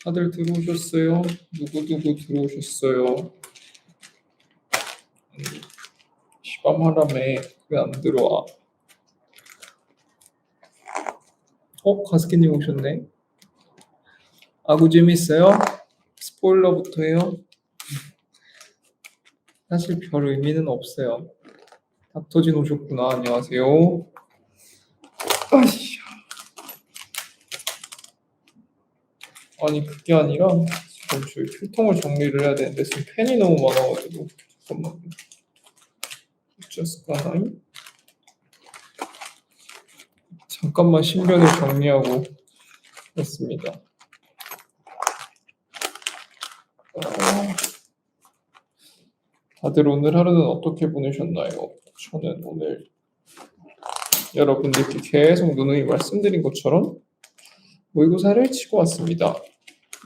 다들 들어오셨어요? 누구 들어오셨어요? 시밤하람에 왜 안 들어와? 가스키님 오셨네. 아구 재밌어요? 스포일러부터 해요? 사실 별 의미는 없어요. 닥터진 오셨구나. 안녕하세요. 아이씨. 아니 그게 아니라 지금 저희 필통을 정리를 해야 되는데 지금 펜이 너무 많아가지고 잠깐만요. 어쩌을까나? 잠깐만 신변을 정리하고 있습니다. 다들 오늘 하루는 어떻게 보내셨나요? 저는 오늘 여러분들께 계속 누누이 말씀드린 것처럼 모의고사를 치고 왔습니다.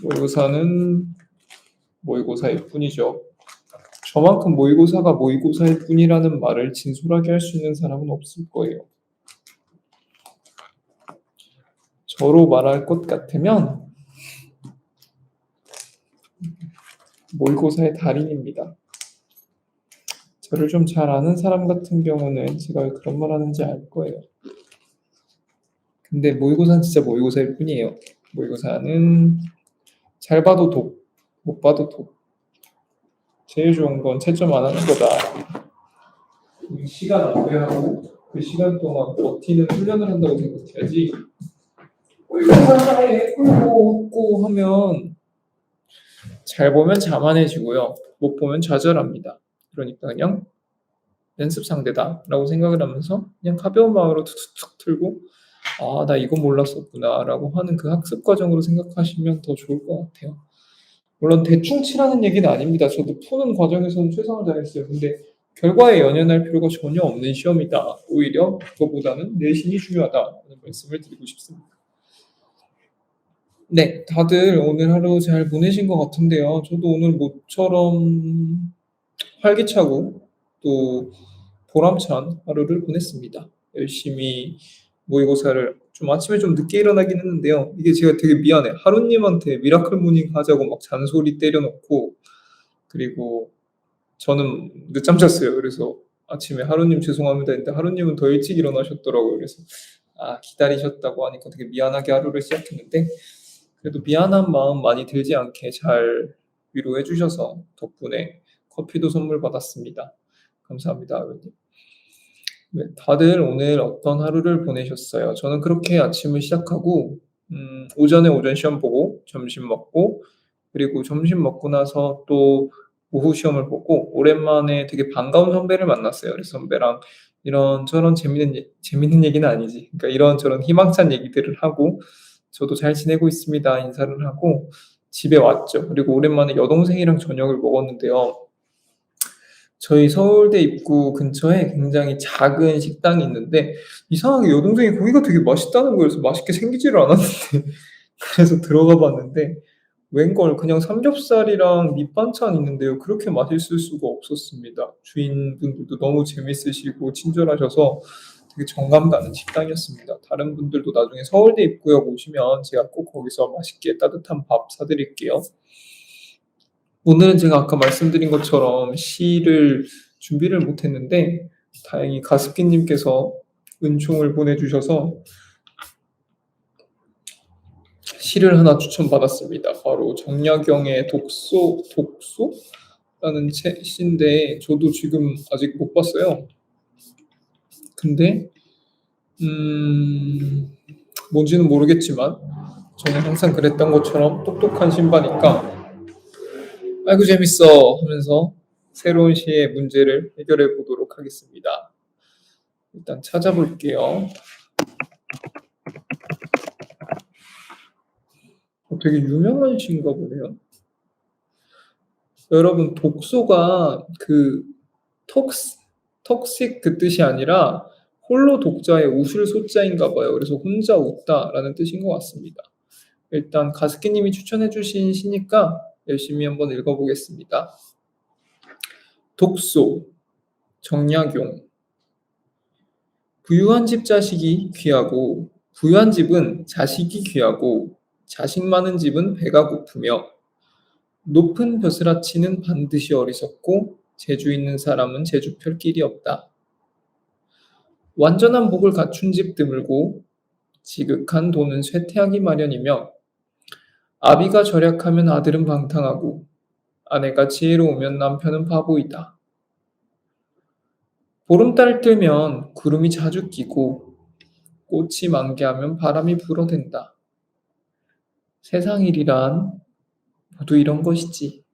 모의고사는 모의고사일 뿐이죠. 저만큼 모의고사가 모의고사일 뿐이라는 말을 진솔하게 할 수 있는 사람은 없을 거예요. 저로 말할 것 같으면 모의고사의 달인입니다. 저를 좀 잘 아는 사람 같은 경우는 제가 왜 그런 말 하는지 알 거예요. 근데 모의고사는 진짜 모의고사일 뿐이에요. 모의고사는 잘 봐도 독, 못 봐도 독. 제일 좋은 건 채점 안 하는 거다. 시간 안 배하고 그 시간 동안 버티는 훈련을 한다고 생각해야지. 모의고사에 꿀고 웃고 하면 잘 보면 자만해지고요. 못 보면 좌절합니다. 그러니까 그냥 연습 상대다라고 생각을 하면서 그냥 가벼운 마음으로 툭툭툭 들고 나 이거 몰랐었구나 라고 하는 그 학습 과정으로 생각하시면 더 좋을 것 같아요. 물론 대충 치라는 얘기는 아닙니다. 저도 푸는 과정에서는 최선을 다했어요. 근데 결과에 연연할 필요가 전혀 없는 시험이다. 오히려 그거보다는 내신이 중요하다는 말씀을 드리고 싶습니다. 네, 다들 오늘 하루 잘 보내신 것 같은데요. 저도 오늘 모처럼 활기차고 또 보람찬 하루를 보냈습니다. 열심히 모의고사를 좀 아침에 좀 늦게 일어나긴 했는데요. 이게 제가 되게 미안해. 하루님한테 미라클 모닝 하자고 막 잔소리 때려놓고 그리고 저는 늦잠 잤어요. 그래서 아침에 하루님 죄송합니다 했는데 하루님은 더 일찍 일어나셨더라고요. 그래서 기다리셨다고 하니까 되게 미안하게 하루를 시작했는데 그래도 미안한 마음 많이 들지 않게 잘 위로해 주셔서 덕분에 커피도 선물 받았습니다. 감사합니다, 하루님. 네, 다들 오늘 어떤 하루를 보내셨어요? 저는 그렇게 아침을 시작하고 오전에 오전 시험 보고 점심 먹고 그리고 점심 먹고 나서 또 오후 시험을 보고 오랜만에 되게 반가운 선배를 만났어요. 그래서 선배랑 이런저런 재밌는 얘기는 아니지. 그러니까 이런저런 희망찬 얘기들을 하고 저도 잘 지내고 있습니다. 인사를 하고 집에 왔죠. 그리고 오랜만에 여동생이랑 저녁을 먹었는데요. 저희 서울대 입구 근처에 굉장히 작은 식당이 있는데 이상하게 여동생이 고기가 되게 맛있다는 거예요. 그래서 맛있게 생기지를 않았는데 그래서 들어가 봤는데 웬걸 그냥 삼겹살이랑 밑반찬 있는데요. 그렇게 맛있을 수가 없었습니다. 주인분들도 너무 재밌으시고 친절하셔서 되게 정감 가는 식당이었습니다. 다른 분들도 나중에 서울대 입구역 오시면 제가 꼭 거기서 맛있게 따뜻한 밥 사드릴게요. 오늘은 제가 아까 말씀드린 것처럼 시를 준비를 못했는데 다행히 가습기님께서 은총을 보내주셔서 시를 하나 추천받았습니다. 바로 정약용의 독소라는 시인데 저도 지금 아직 못 봤어요. 근데 뭔지는 모르겠지만 저는 항상 그랬던 것처럼 똑똑한 신바니까 아이고 재밌어 하면서 새로운 시의 문제를 해결해 보도록 하겠습니다. 일단 찾아볼게요. 되게 유명한 시인가 보네요. 여러분 독소가 그 톡식 그 뜻이 아니라 홀로 독자의 웃을 소자인가 봐요. 그래서 혼자 웃다라는 뜻인 것 같습니다. 일단 가스키님이 추천해 주신 시니까 열심히 한번 읽어보겠습니다. 독소, 정약용. 부유한 집 자식이 귀하고 부유한 집은 자식이 귀하고 자식 많은 집은 배가 고프며 높은 벼슬아치는 반드시 어리석고 재주 있는 사람은 재주 펼 길이 없다. 완전한 복을 갖춘 집 드물고 지극한 돈은 쇠퇴하기 마련이며 아비가 절약하면 아들은 방탕하고 아내가 지혜로우면 남편은 바보이다. 보름달 뜨면 구름이 자주 끼고 꽃이 만개하면 바람이 불어댄다. 세상 일이란 모두 이런 것이지.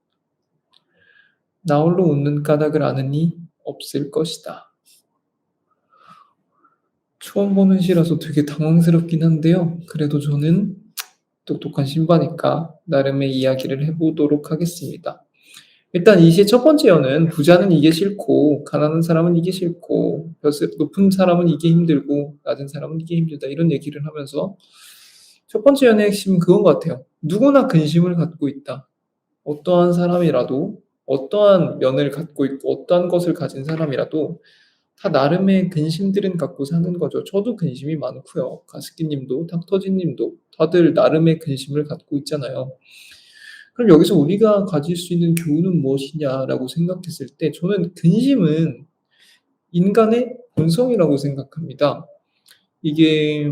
나홀로 웃는 까닭을 아느니 없을 것이다. 처음 보는 시라서 되게 당황스럽긴 한데요. 그래도 저는 똑똑한 신바니까 나름의 이야기를 해보도록 하겠습니다. 일단 이 시의 첫 번째 연은 부자는 이게 싫고 가난한 사람은 이게 싫고 높은 사람은 이게 힘들고 낮은 사람은 이게 힘들다 이런 얘기를 하면서 첫 번째 연의 핵심은 그건 것 같아요. 누구나 근심을 갖고 있다. 어떠한 사람이라도 어떠한 면을 갖고 있고 어떠한 것을 가진 사람이라도 다 나름의 근심들은 갖고 사는 거죠. 저도 근심이 많고요. 가습기님도 닥터진님도 다들 나름의 근심을 갖고 있잖아요. 그럼 여기서 우리가 가질 수 있는 교훈은 무엇이냐라고 생각했을 때 저는 근심은 인간의 본성이라고 생각합니다. 이게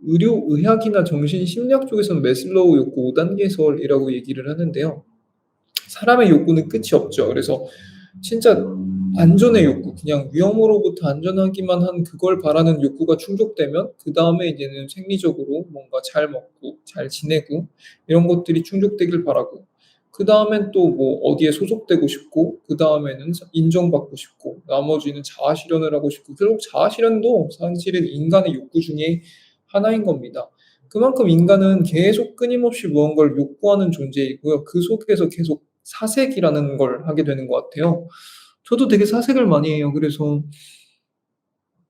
의학이나 정신심리학 쪽에서는 매슬로우 욕구 5단계설이라고 얘기를 하는데요. 사람의 욕구는 끝이 없죠. 그래서 진짜 안전의 욕구, 그냥 위험으로부터 안전하기만 한 그걸 바라는 욕구가 충족되면 그 다음에 이제는 생리적으로 뭔가 잘 먹고 잘 지내고 이런 것들이 충족되길 바라고 그 다음엔 또 뭐 어디에 소속되고 싶고 그 다음에는 인정받고 싶고 나머지는 자아실현을 하고 싶고 결국 자아실현도 사실은 인간의 욕구 중에 하나인 겁니다. 그만큼 인간은 계속 끊임없이 무언가를 욕구하는 존재이고요. 그 속에서 계속 사색이라는 걸 하게 되는 것 같아요. 저도 되게 사색을 많이 해요. 그래서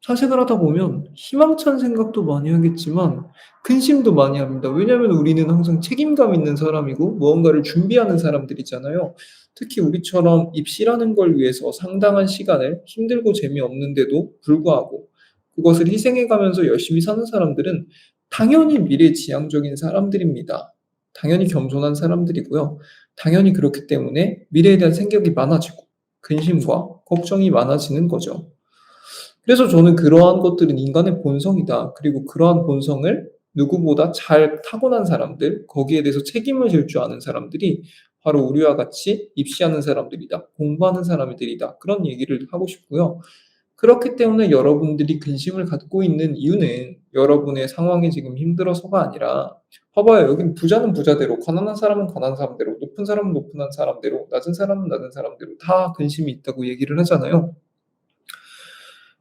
사색을 하다 보면 희망찬 생각도 많이 하겠지만 근심도 많이 합니다. 왜냐하면 우리는 항상 책임감 있는 사람이고 무언가를 준비하는 사람들이잖아요. 특히 우리처럼 입시라는 걸 위해서 상당한 시간을 힘들고 재미없는데도 불구하고 그것을 희생해 가면서 열심히 사는 사람들은 당연히 미래지향적인 사람들입니다. 당연히 겸손한 사람들이고요. 당연히 그렇기 때문에 미래에 대한 생각이 많아지고 근심과 걱정이 많아지는 거죠. 그래서 저는 그러한 것들은 인간의 본성이다. 그리고 그러한 본성을 누구보다 잘 타고난 사람들, 거기에 대해서 책임을 질 줄 아는 사람들이 바로 우리와 같이 입시하는 사람들이다. 공부하는 사람들이다. 그런 얘기를 하고 싶고요. 그렇기 때문에 여러분들이 근심을 갖고 있는 이유는 여러분의 상황이 지금 힘들어서가 아니라 봐봐요. 여긴 부자는 부자대로, 가난한 사람은 가난한 사람대로, 높은 사람은 높은 사람대로, 낮은 사람은 낮은 사람대로 다 근심이 있다고 얘기를 하잖아요.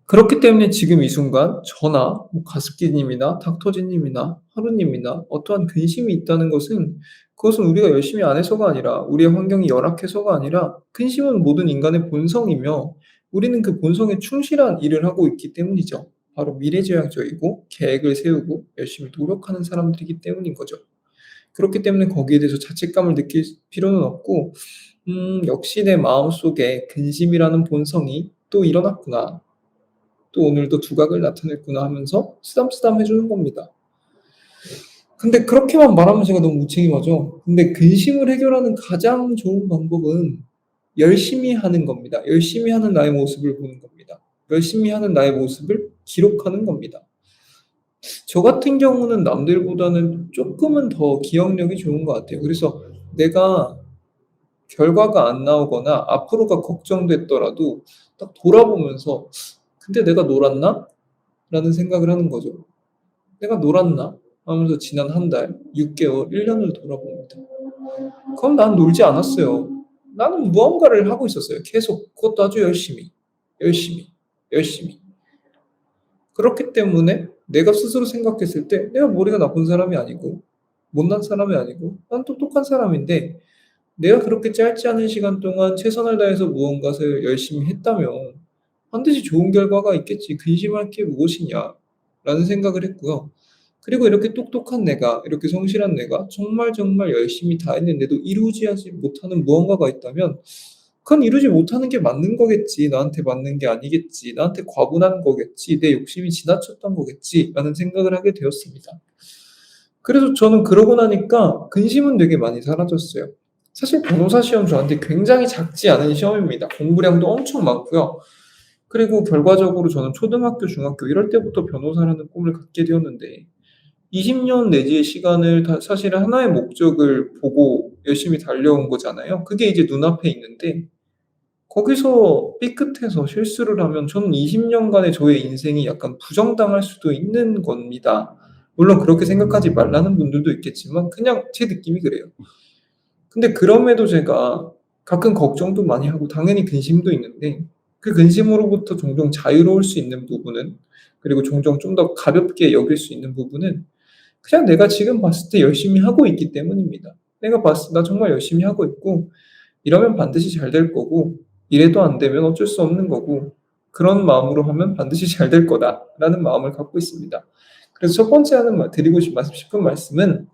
그렇기 때문에 지금 이 순간 저나 뭐 가습기님이나 닥터지님이나 하루님이나 어떠한 근심이 있다는 것은 그것은 우리가 열심히 안 해서가 아니라 우리의 환경이 열악해서가 아니라 근심은 모든 인간의 본성이며 우리는 그 본성에 충실한 일을 하고 있기 때문이죠. 바로 미래지향적이고 계획을 세우고 열심히 노력하는 사람들이기 때문인 거죠. 그렇기 때문에 거기에 대해서 자책감을 느낄 필요는 없고 역시 내 마음속에 근심이라는 본성이 또 일어났구나. 또 오늘도 두각을 나타냈구나 하면서 쓰담쓰담 해주는 겁니다. 근데 그렇게만 말하면 제가 너무 무책임하죠. 근데 근심을 해결하는 가장 좋은 방법은 열심히 하는 겁니다. 열심히 하는 나의 모습을 보는 겁니다. 열심히 하는 나의 모습을 기록하는 겁니다. 저 같은 경우는 남들보다는 조금은 더 기억력이 좋은 것 같아요. 그래서 내가 결과가 안 나오거나 앞으로가 걱정됐더라도 딱 돌아보면서 근데 내가 놀았나? 라는 생각을 하는 거죠. '내가 놀았나?' 하면서 지난 한 달, 6개월, 1년을 돌아봅니다. 그럼 난 놀지 않았어요. 나는 무언가를 하고 있었어요. 계속 그것도 아주 열심히, 열심히, 열심히. 그렇기 때문에 내가 스스로 생각했을 때 내가 머리가 나쁜 사람이 아니고 못난 사람이 아니고 난 똑똑한 사람인데 내가 그렇게 짧지 않은 시간 동안 최선을 다해서 무언가를 열심히 했다면 반드시 좋은 결과가 있겠지. 근심할 게 무엇이냐라는 생각을 했고요. 그리고 이렇게 똑똑한 내가, 이렇게 성실한 내가 정말 정말 열심히 다 했는데도 이루지 못하는 무언가가 있다면 그건 이루지 못하는 게 맞는 거겠지. 나한테 맞는 게 아니겠지. 나한테 과분한 거겠지. 내 욕심이 지나쳤던 거겠지.'라는 생각을 하게 되었습니다. 그래서 저는 그러고 나니까 근심은 되게 많이 사라졌어요. 사실 변호사 시험 저한테 굉장히 작지 않은 시험입니다. 공부량도 엄청 많고요. 그리고 결과적으로 저는 초등학교, 중학교 이럴 때부터 변호사라는 꿈을 갖게 되었는데 20년 내지의 시간을 다 사실은 하나의 목적을 보고 열심히 달려온 거잖아요. 그게 이제 눈앞에 있는데 거기서 삐끗해서 실수를 하면 저는 20년간의 저의 인생이 약간 부정당할 수도 있는 겁니다. 물론 그렇게 생각하지 말라는 분들도 있겠지만 그냥 제 느낌이 그래요. 근데 그럼에도 제가 가끔 걱정도 많이 하고 당연히 근심도 있는데 그 근심으로부터 종종 자유로울 수 있는 부분은 그리고 종종 좀 더 가볍게 여길 수 있는 부분은 그냥 내가 지금 봤을 때 열심히 하고 있기 때문입니다. 내가 봤을 때 나 정말 열심히 하고 있고 이러면 반드시 잘 될 거고 이래도 안 되면 어쩔 수 없는 거고 그런 마음으로 하면 반드시 잘 될 거다라는 마음을 갖고 있습니다. 그래서 첫 번째 드리고 싶은 말씀은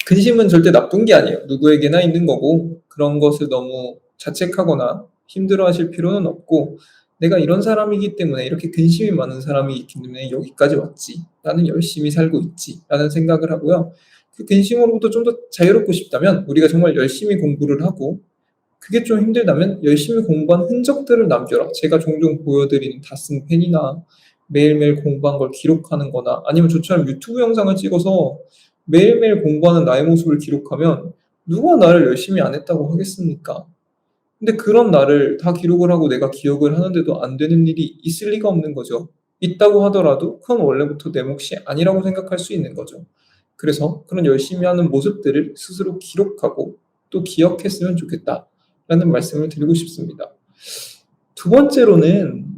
근심은 절대 나쁜 게 아니에요. 누구에게나 있는 거고 그런 것을 너무 자책하거나 힘들어하실 필요는 없고 내가 이런 사람이기 때문에 이렇게 근심이 많은 사람이기 때문에 여기까지 왔지. 나는 열심히 살고 있지. 라는 생각을 하고요. 그 근심으로부터 좀 더 자유롭고 싶다면 우리가 정말 열심히 공부를 하고 그게 좀 힘들다면 열심히 공부한 흔적들을 남겨라. 제가 종종 보여드리는 다 쓴 펜이나 매일매일 공부한 걸 기록하는 거나 아니면 저처럼 유튜브 영상을 찍어서 매일매일 공부하는 나의 모습을 기록하면 누가 나를 열심히 안 했다고 하겠습니까? 근데 그런 나를 다 기록을 하고 내가 기억을 하는데도 안 되는 일이 있을 리가 없는 거죠. 있다고 하더라도 그건 원래부터 내 몫이 아니라고 생각할 수 있는 거죠. 그래서 그런 열심히 하는 모습들을 스스로 기록하고 또 기억했으면 좋겠다라는 말씀을 드리고 싶습니다. 두 번째로는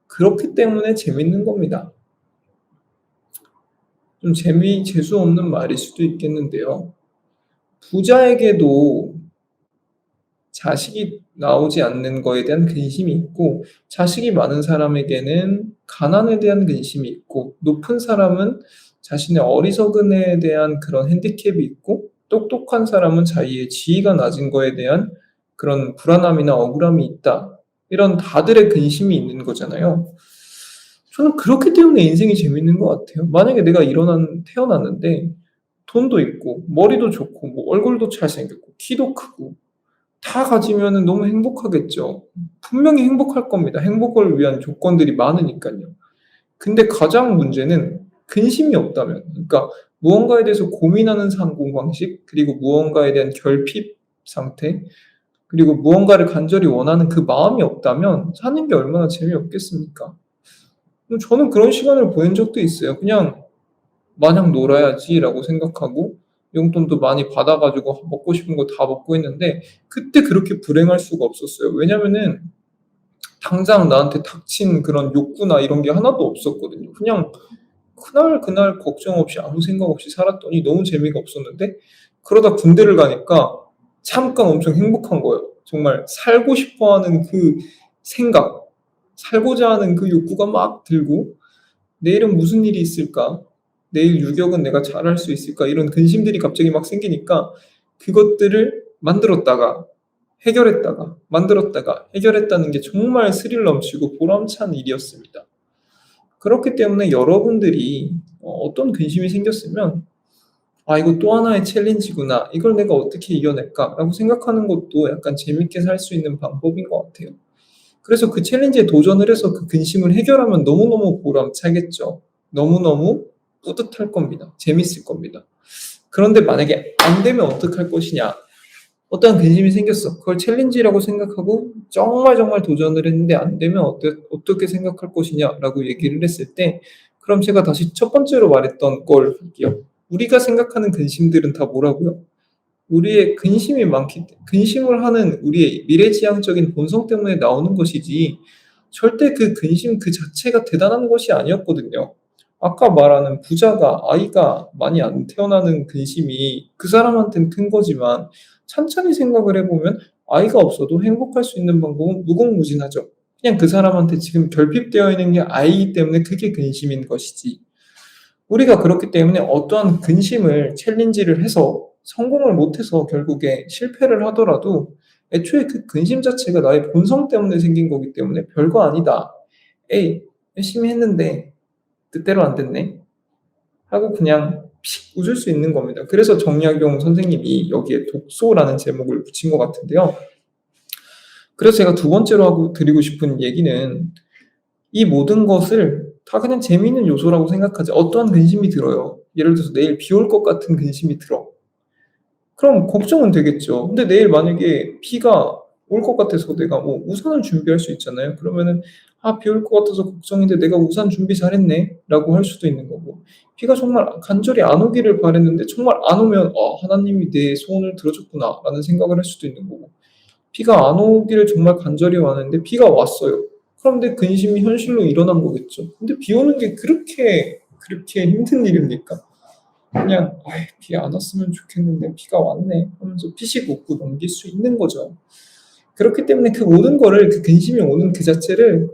그렇기 때문에 재밌는 겁니다. 좀 재수 없는 말일 수도 있겠는데요. 부자에게도 자식이 나오지 않는 거에 대한 근심이 있고 자식이 많은 사람에게는 가난에 대한 근심이 있고 높은 사람은 자신의 어리석음에 대한 그런 핸디캡이 있고 똑똑한 사람은 자기의 지위가 낮은 거에 대한 그런 불안함이나 억울함이 있다. 이런 다들의 근심이 있는 거잖아요. 저는 그렇기 때문에 인생이 재밌는 것 같아요. 만약에 내가 태어났는데 돈도 있고 머리도 좋고 뭐 얼굴도 잘생겼고 키도 크고 다 가지면은 너무 행복하겠죠. 분명히 행복할 겁니다. 행복을 위한 조건들이 많으니깐요. 근데 가장 문제는 근심이 없다면 그러니까 무언가에 대해서 고민하는 사고방식 그리고 무언가에 대한 결핍 상태 그리고 무언가를 간절히 원하는 그 마음이 없다면 사는 게 얼마나 재미없겠습니까? 저는 그런 시간을 보낸 적도 있어요. 그냥 '마냥 놀아야지.'라고 생각하고 용돈도 많이 받아 가지고 먹고 싶은 거 다 먹고 했는데 그때 그렇게 불행할 수가 없었어요. 왜냐면은 당장 나한테 닥친 그런 욕구나 이런 게 하나도 없었거든요. 그냥 그날 걱정 없이 아무 생각 없이 살았더니 너무 재미가 없었는데 그러다 군대를 가니까 잠깐 엄청 행복한 거예요. 정말 살고 싶어 하는 그 생각, 살고자 하는 그 욕구가 막 들고 '내일은 무슨 일이 있을까? 내일 유격은 내가 잘할 수 있을까?' 이런 근심들이 갑자기 막 생기니까 그것들을 만들었다가 해결했다가 만들었다가 해결했다는 게 정말 스릴 넘치고 보람찬 일이었습니다. 그렇기 때문에 여러분들이 어떤 근심이 생겼으면 '아 이거 또 하나의 챌린지구나. 이걸 내가 어떻게 이겨낼까?'라고 생각하는 것도 약간 재밌게 살 수 있는 방법인 것 같아요. 그래서 그 챌린지에 도전을 해서 그 근심을 해결하면 너무너무 보람차겠죠. 너무너무 뿌듯할 겁니다. 재밌을 겁니다. 그런데 만약에 안 되면 어떡할 것이냐. 어떠한 근심이 생겼어. 그걸 챌린지라고 생각하고 정말 도전을 했는데 안 되면 어떻게 생각할 것이냐라고 얘기를 했을 때 그럼 제가 다시 첫 번째로 말했던 걸 할게요. 우리가 생각하는 근심들은 다 뭐라고요? 우리의 근심을 하는 우리의 미래지향적인 본성 때문에 나오는 것이지 절대 그 근심 그 자체가 대단한 것이 아니었거든요. 아까 말하는 부자가 아이가 많이 안 태어나는 근심이 그 사람한테는 큰 거지만 찬찬히 생각을 해 보면 아이가 없어도 행복할 수 있는 방법은 무궁무진하죠. 그냥 그 사람한테 지금 결핍되어 있는 게 아이이기 때문에 그게 근심인 것이지. 우리가 그렇기 때문에 어떠한 근심을 챌린지를 해서 성공을 못해서 결국에 실패를 하더라도 애초에 그 근심 자체가 나의 본성 때문에 생긴 거기 때문에 별거 아니다. 에이, 열심히 했는데 뜻대로 안 됐네. 하고 그냥 픽 웃을 수 있는 겁니다. 그래서 정약용 선생님이 여기에 독소라는 제목을 붙인 것 같은데요. 그래서 제가 두 번째로 하고 드리고 싶은 얘기는 이 모든 것을 다 그냥 재미있는 요소라고 생각하지. 어떠한 근심이 들어요. 예를 들어서 내일 비 올 것 같은 근심이 들어. 그럼 걱정은 되겠죠. 근데 내일 만약에 비가 올 것 같아서 내가 뭐 우산을 준비할 수 있잖아요. 그러면은 아, 비 올 것 같아서 걱정인데 내가 우산 준비 잘했네 라고 할 수도 있는 거고, 비가 정말 간절히 안 오기를 바랬는데 정말 안 오면 하나님이 내 소원을 들어줬구나 라는 생각을 할 수도 있는 거고, 비가 안 오기를 정말 간절히 원하는데 비가 왔어요. 그럼 내 근심이 현실로 일어난 거겠죠. 근데 비 오는 게 그렇게 힘든 일입니까? 그냥 비 안 왔으면 좋겠는데 비가 왔네 하면서 피식 웃고 넘길 수 있는 거죠. 그렇기 때문에 그 모든 거를, 그 근심이 오는 그 자체를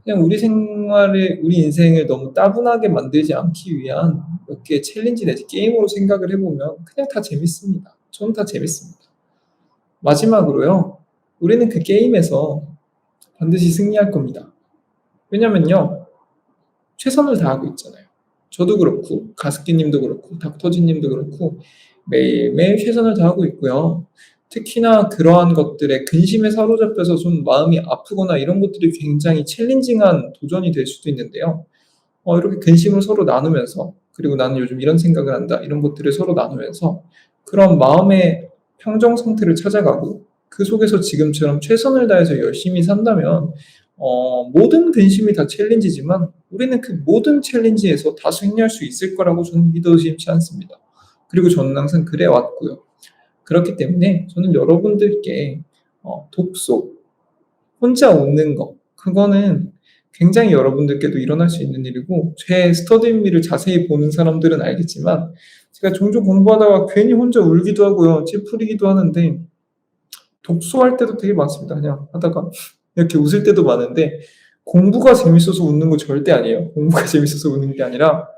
그냥 우리 생활에, 우리 인생을 너무 따분하게 만들지 않기 위한 몇 개의 챌린지 내지 게임으로 생각을 해보면 그냥 다 재밌습니다. 저는 다 재밌습니다. 마지막으로요, 우리는 그 게임에서 반드시 승리할 겁니다. 왜냐면요, 최선을 다하고 있잖아요. 저도 그렇고, 가습기님도 그렇고, 닥터지님도 그렇고, 매일매일 최선을 다하고 있고요. 특히나 그러한 것들에 근심에 사로잡혀서 좀 마음이 아프거나 이런 것들이 굉장히 챌린징한 도전이 될 수도 있는데요. 이렇게 근심을 서로 나누면서, 그리고 나는 요즘 이런 생각을 한다, 이런 것들을 서로 나누면서 그런 마음의 평정 상태를 찾아가고 그 속에서 지금처럼 최선을 다해서 열심히 산다면 모든 근심이 다 챌린지지만 우리는 그 모든 챌린지에서 다 승리할 수 있을 거라고 저는 믿어 의심치 않습니다. 그리고 저는 항상 그래 왔고요. 그렇기 때문에 저는 여러분들께 독서, 혼자 웃는 거, 그거는 굉장히 여러분들께도 일어날 수 있는 일이고, 제 스터디미를 자세히 보는 사람들은 알겠지만 제가 종종 공부하다가 괜히 혼자 울기도 하고요, 찌푸리기도 하는데 독서할 때도 되게 많습니다. 그냥 하다가 이렇게 웃을 때도 많은데 공부가 재밌어서 웃는 거 절대 아니에요. 공부가 재밌어서 웃는 게 아니라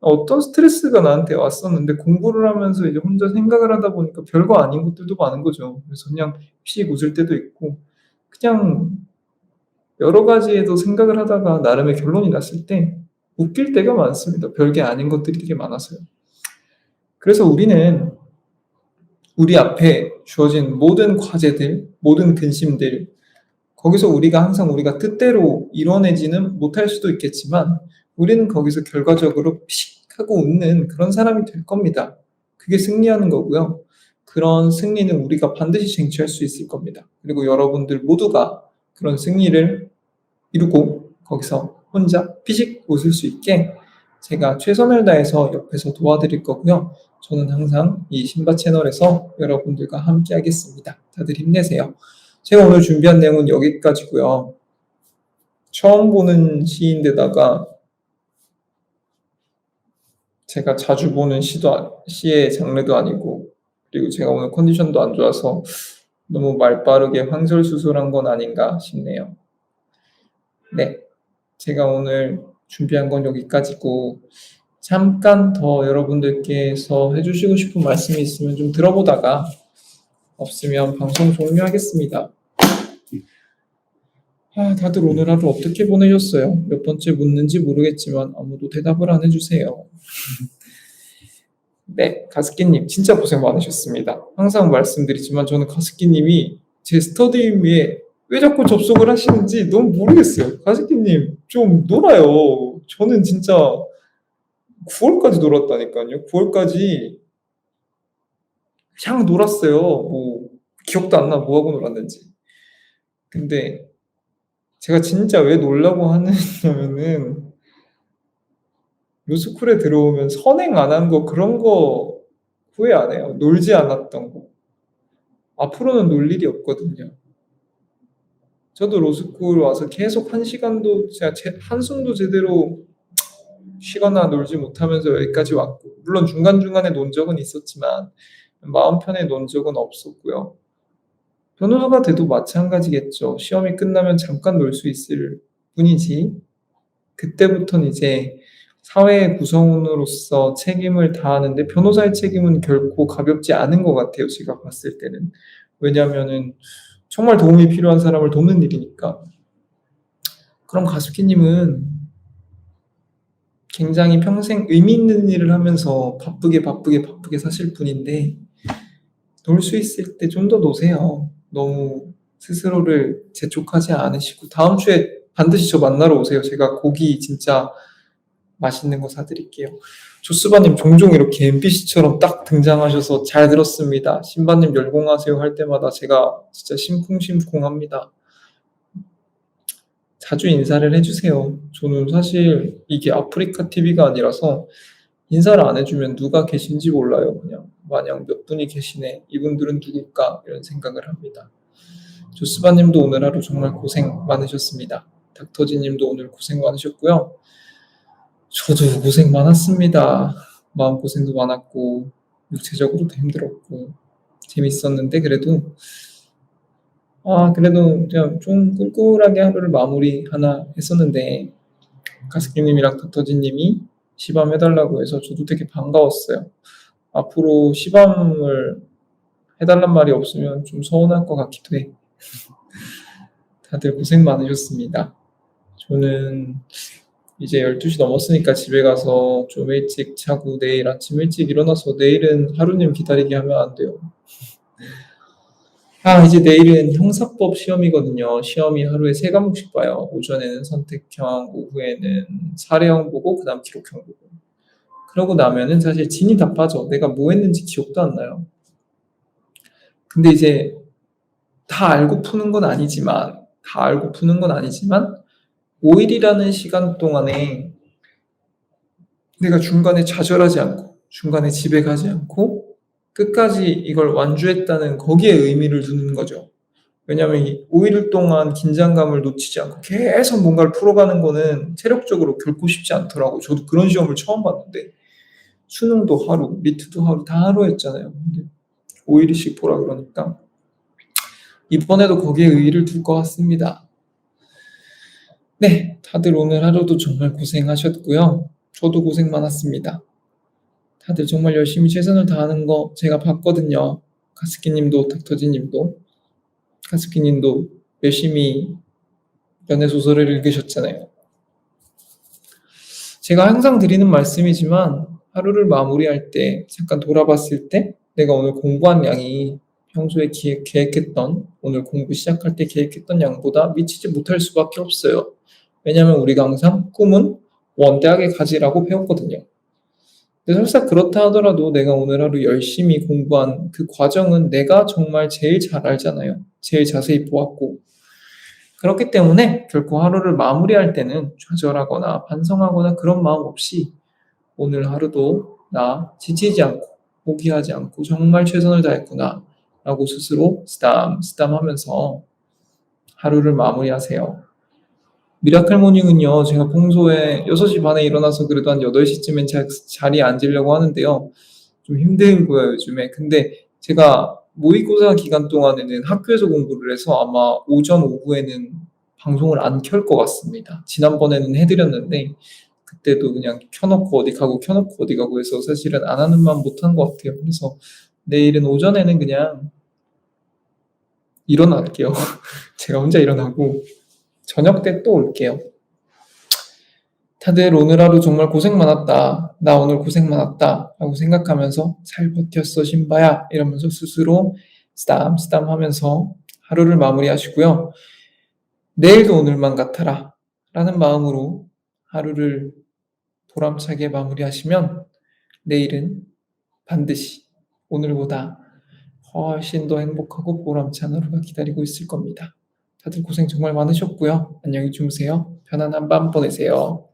어떤 스트레스가 나한테 왔었는데 공부를 하면서 이제 혼자 생각을 하다 보니까 별거 아닌 것들도 많은 거죠. 그래서 그냥 픽 웃을 때도 있고, 그냥 여러 가지에도 생각을 하다가 나름의 결론이 났을 때 웃길 때가 많습니다. 별게 아닌 것들이 되게 많아서요. 그래서 우리는 우리 앞에 주어진 모든 과제들, 모든 근심들, 거기서 우리가 항상 우리가 뜻대로 이뤄내지는 못할 수도 있겠지만 우리는 거기서 결과적으로 픽 하고 웃는 그런 사람이 될 겁니다. 그게 승리하는 거고요. 그런 승리는 우리가 반드시 쟁취할 수 있을 겁니다. 그리고 여러분들 모두가 그런 승리를 이루고 거기서 혼자 피식 웃을 수 있게 제가 최선을 다해서 옆에서 도와드릴 거고요. 저는 항상 이 신바 채널에서 여러분들과 함께 하겠습니다. 다들 힘내세요. 제가 오늘 준비한 내용은 여기까지고요. 처음 보는 시인데다가 제가 자주 보는 시의 장르도 아니고, 그리고 제가 오늘 컨디션도 안 좋아서 너무 말 빠르게 황설수설한 건 아닌가 싶네요. 네, 제가 오늘 준비한 건 여기까지고, 잠깐 더 여러분들께서 해주시고 싶은 말씀이 있으면 좀 들어보다가 없으면 방송 종료하겠습니다. 다들 오늘 하루 어떻게 보내셨어요? 몇 번째 묻는지 모르겠지만 아무도 대답을 안 해주세요. 네, 가습기님 진짜 고생 많으셨습니다. 항상 말씀드리지만 저는 가습기님이 제 스터디에 왜 자꾸 접속을 하시는지 너무 모르겠어요. 가습기님 좀 놀아요. 저는 진짜 9월까지 놀았다니까요. 9월까지 그냥 놀았어요. 뭐 기억도 안 나 뭐 하고 놀았는지. 근데 제가 진짜 왜 놀라고 하느냐면은 로스쿨에 들어오면 선행 안 한 거 그런 거 후회 안 해요. 놀지 않았던 거. 앞으로는 놀 일이 없거든요. 저도 로스쿨 와서 계속 한 시간도 제가 한숨도 제대로 쉬거나 놀지 못하면서 여기까지 왔고, 물론 중간중간에 논 적은 있었지만 마음 편해 논 적은 없었고요. 변호사가 돼도 마찬가지겠죠. 시험이 끝나면 잠깐 놀 수 있을 뿐이지 그때부터는 이제 사회의 구성원으로서 책임을 다하는데 변호사의 책임은 결코 가볍지 않은 것 같아요. 제가 봤을 때는. 왜냐하면은 정말 도움이 필요한 사람을 돕는 일이니까. 그럼 가습기님은 굉장히 평생 의미 있는 일을 하면서 바쁘게 사실 분인데 놀 수 있을 때 좀 더 노세요. 너무 스스로를 재촉하지 않으시고 다음 주에 반드시 저 만나러 오세요. 제가 고기 진짜 맛있는 거 사드릴게요. 조스바님 종종 이렇게 NPC처럼 딱 등장하셔서 잘 들었습니다. 신바님 열공하세요 할 때마다 제가 진짜 심쿵심쿵합니다. 자주 인사를 해주세요. 저는 사실 이게 아프리카 TV가 아니라서 인사를 안 해주면 누가 계신지 몰라요. 그냥 마냥 몇 분이 계시네. 이분들은 누굴까? 이런 생각을 합니다. 조스바님도 오늘 하루 정말 고생 많으셨습니다. 닥터지님도 오늘 고생 많으셨고요. 저도 고생 많았습니다. 마음고생도 많았고 육체적으로도 힘들었고 재밌었는데 그래도 그냥 좀 꿀꿀하게 하루를 마무리 하나 했었는데 가스키님이랑 닥터지님이 시밤 해달라고 해서 저도 되게 반가웠어요. 앞으로 시밤을 해달란 말이 없으면 좀 서운할 것 같기도 해. 다들 고생 많으셨습니다. 저는 이제 12시 넘었으니까 집에 가서 좀 일찍 자고 내일 아침 일찍 일어나서 내일은 하루님 기다리게 하면 안 돼요. 이제 내일은 형사법 시험이거든요. 시험이 하루에 3과목씩 봐요. 오전에는 선택형, 오후에는 사례형 보고, 그 다음 기록형 보고. 그러고 나면은 사실 진이 다 빠져. 내가 뭐 했는지 기억도 안 나요. 근데 이제 다 알고 푸는 건 아니지만, 5일이라는 시간 동안에 내가 중간에 좌절하지 않고, 중간에 집에 가지 않고, 끝까지 이걸 완주했다는 거기에 의미를 두는 거죠. 왜냐하면 이 5일 동안 긴장감을 놓치지 않고 계속 뭔가를 풀어가는 거는 체력적으로 결코 쉽지 않더라고. 저도 그런 시험을 처음 봤는데 수능도 하루, 리트도 하루, 다 하루였잖아요. 근데 5일씩 보라 그러니까 이번에도 거기에 의의를 둘 것 같습니다. 네, 다들 오늘 하루도 정말 고생하셨고요. 저도 고생 많았습니다. 다들 정말 열심히 최선을 다하는 거 제가 봤거든요. 가스키님도 닥터지님도 가스키님도 열심히 연애소설을 읽으셨잖아요. 제가 항상 드리는 말씀이지만 하루를 마무리할 때 잠깐 돌아봤을 때 내가 오늘 공부한 양이 평소에 계획했던 오늘 공부 시작할 때 계획했던 양보다 미치지 못할 수밖에 없어요. 왜냐하면 우리가 항상 꿈은 원대하게 가지라고 배웠거든요. 근데 설사 그렇다 하더라도 내가 오늘 하루 열심히 공부한 그 과정은 내가 정말 제일 잘 알잖아요. 제일 자세히 보았고. 그렇기 때문에 결코 하루를 마무리할 때는 좌절하거나 반성하거나 그런 마음 없이 오늘 하루도 나 지치지 않고 포기하지 않고 정말 최선을 다했구나 라고 스스로 쓰담쓰담 하면서 하루를 마무리하세요. 미라클 모닝은요, 제가 평소에 6시 반에 일어나서 그래도 한 8시쯤엔 자리에 앉으려고 하는데요. 좀 힘들고요, 요즘에. 근데 제가 모의고사 기간 동안에는 학교에서 공부를 해서 아마 오전, 오후에는 방송을 안 켤 것 같습니다. 지난번에는 해드렸는데, 그때도 그냥 켜놓고 어디 가고 켜놓고 어디 가고 해서 사실은 안 하는 만 못한 것 같아요. 그래서 내일은 오전에는 그냥 일어날게요. 제가 혼자 일어나고, 저녁 때 또 올게요. 다들 오늘 하루 정말 고생 많았다. 나 오늘 고생 많았다. 라고 생각하면서 잘 버텼어, 신바야. 이러면서 스스로 쓰담쓰담 하면서 하루를 마무리하시고요. 내일도 오늘만 같아라. 라는 마음으로 하루를 보람차게 마무리하시면 내일은 반드시 오늘보다 훨씬 더 행복하고 보람찬 하루가 기다리고 있을 겁니다. 다들 고생 정말 많으셨고요. 안녕히 주무세요. 편안한 밤 보내세요.